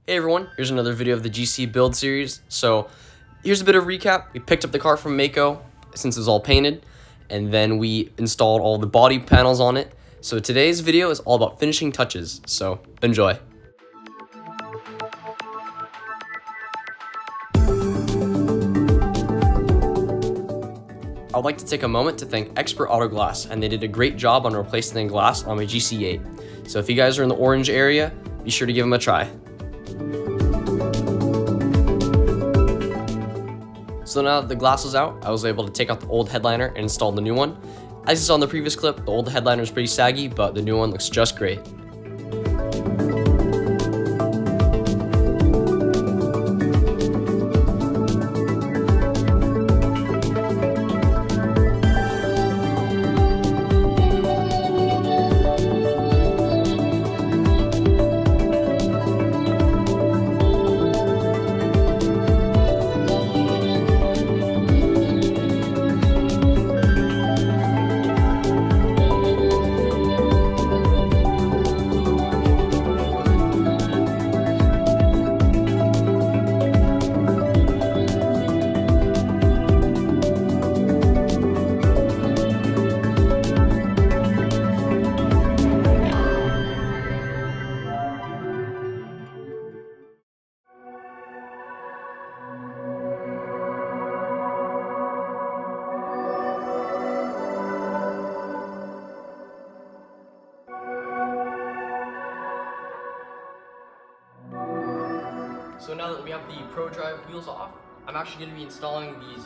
Hey everyone, here's another video of the GC build series. So here's a bit of recap. We picked up the car from Mako since it was all painted, and then we installed all the body panels on it. So today's video is all about finishing touches, so enjoy. I would like to take a moment to thank Expert Auto Glass, and they did a great job on replacing the glass on my GC8. So if you guys are in the Orange area, be sure to give them a try. So now that the glass was out, I was able to take out the old headliner and install the new one. As you saw in the previous clip, the old headliner is pretty saggy, but the new one looks just great. So now that we have the Pro Drive wheels off, I'm actually going to be installing these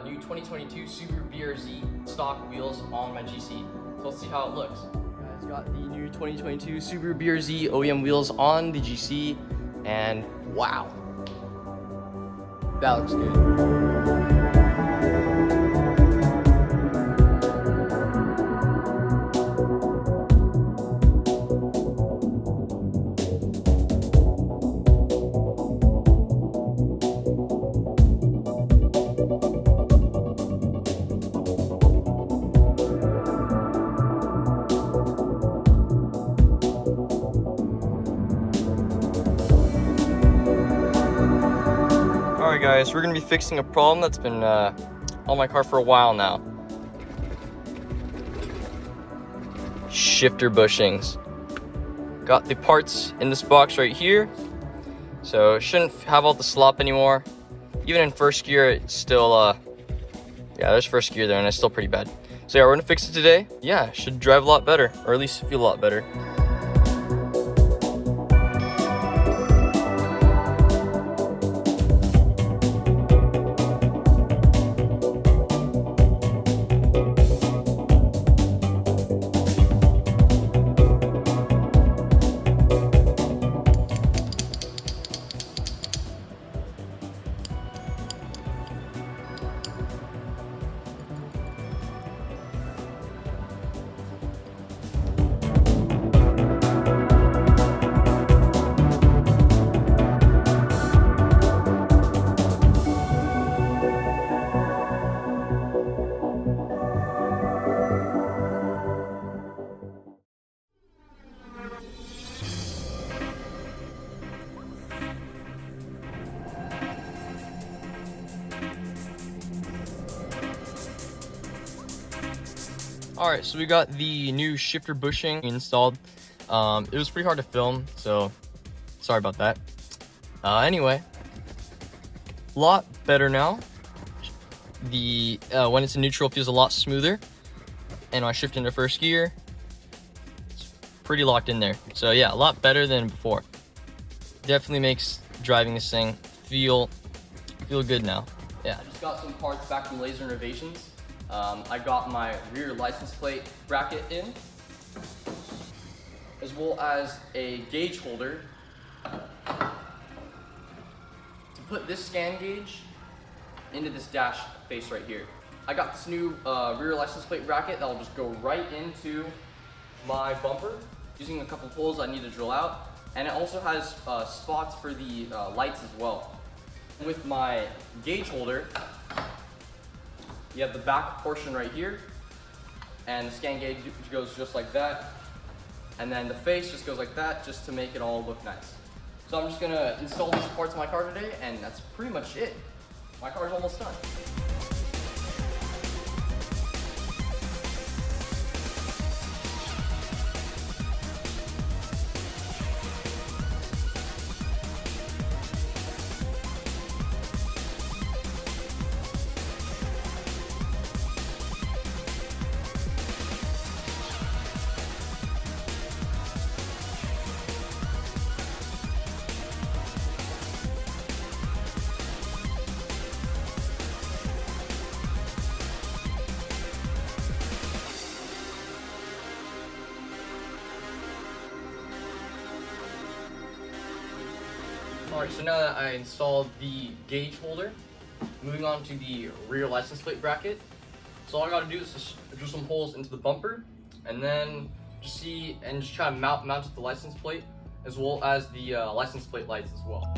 new 2022 Subaru BRZ stock wheels on my GC. So let's see how it looks. Guys, got the new 2022 Subaru BRZ OEM wheels on the GC, and wow, that looks good. Alright guys, we're going to be fixing a problem that's been on my car for a while now. Shifter bushings. Got the parts in this box right here, so it shouldn't have all the slop anymore. Even in first gear, it's still, yeah, there's first gear there and it's still pretty bad. So yeah, we're going to fix it today. Yeah, it should drive a lot better, or at least feel a lot better. Alright, so we got the new shifter bushing installed. It was pretty hard to film, so sorry about that. Anyway, a lot better now. The when it's in neutral, it feels a lot smoother, and when I shift into first gear, it's pretty locked in there. So yeah, a lot better than before. Definitely makes driving this thing feel good now. Yeah, I just got some parts back from Laser Innovations. I got my rear license plate bracket in, as well as a gauge holder to put this scan gauge into this dash face right here. I got this new rear license plate bracket that will just go right into my bumper using a couple holes I need to drill out, and it also has spots for the lights as well. With my gauge holder, you have the back portion right here, and the scan gauge goes just like that, and then the face just goes like that, just to make it all look nice. So I'm just gonna install these parts of my car today, and that's pretty much it. My car is almost done. Alright, so now that I installed the gauge holder, moving on to the rear license plate bracket. So all I gotta do is just drill some holes into the bumper, and then just try to mount it to the license plate, as well as the license plate lights as well.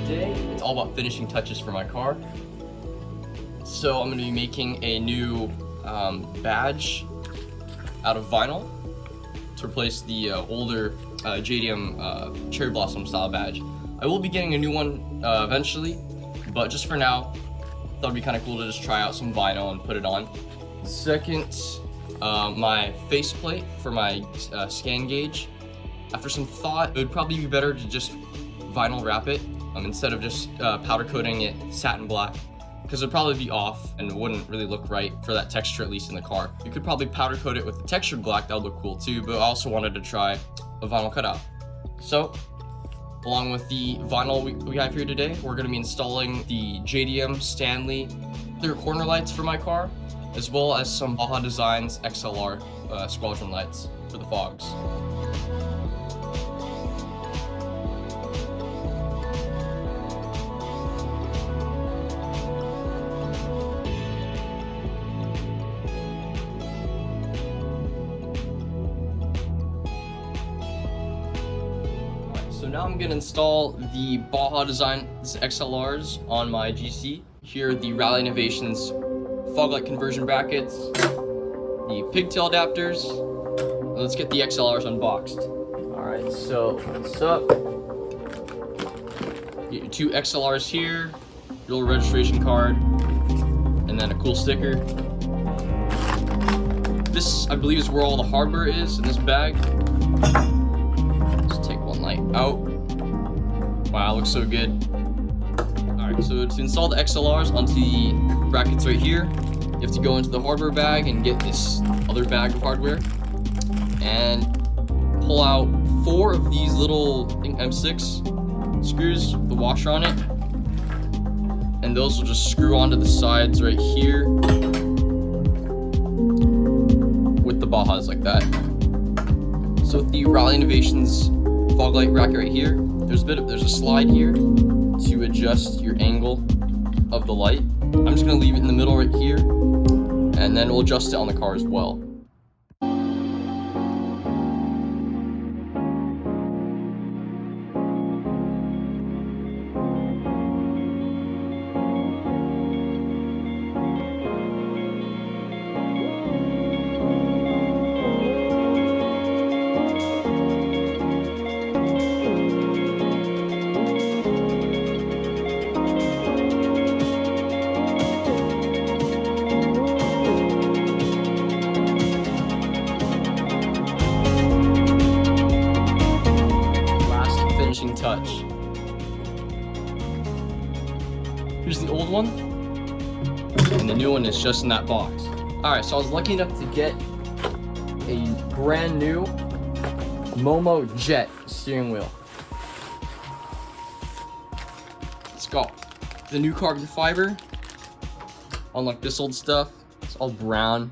Today, it's all about finishing touches for my car. So I'm going to be making a new badge out of vinyl to replace the older JDM Cherry Blossom style badge. I will be getting a new one eventually, but just for now, thought it'd be kind of cool to just try out some vinyl and put it on. Second, my faceplate for my scan gauge. After some thought, it would probably be better to just vinyl wrap it instead of just powder coating it satin black, because it'd probably be off and it wouldn't really look right for that texture, at least in the car. You could probably powder coat it with the textured black, that would look cool too, but I also wanted to try a vinyl cutout. So, along with the vinyl we have here today, we're going to be installing the JDM Stanley clear corner lights for my car, as well as some Baja Designs XLR squadron lights for the fogs. So now I'm going to install the Baja Designs XLRs on my GC. Here are the Rally Innovations fog light conversion brackets, the pigtail adapters. Let's get the XLRs unboxed. Alright, so what's up? Get your two XLRs here, your little registration card, and then a cool sticker. This, I believe, is where all the hardware is in this bag. Let's take one light out. Wow, looks so good. Alright, so to install the XLRs onto the brackets right here, you have to go into the hardware bag and get this other bag of hardware and pull out 4 of these little, I think, M6 screws with the washer on it, and those will just screw onto the sides right here with the Bajas like that. So with the Rally Innovations fog light bracket right here, there's a slide here to adjust your angle of the light. I'm just going to leave it in the middle right here, and then we'll adjust it on the car as well. Touch. Here's the old one, and the new one is just in that box. Alright, so I was lucky enough to get a brand new Momo Jet steering wheel. Let's go. The new carbon fiber, unlike this old stuff, it's all brown.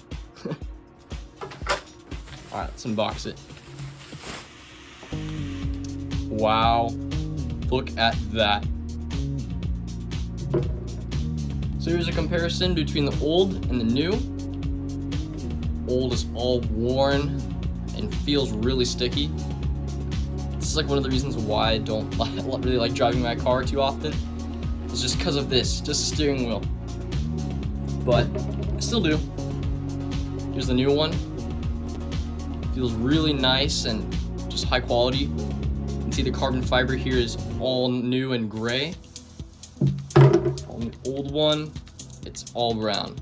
Alright, let's unbox it. Wow, look at that. So here's a comparison between the old and the new. Old is all worn and feels really sticky. This is like one of the reasons why I don't really like driving my car too often. It's just because of this, just the steering wheel. But I still do. Here's the new one. Feels really nice and just high quality. You can see the carbon fiber here is all new and gray. On the old one, it's all brown.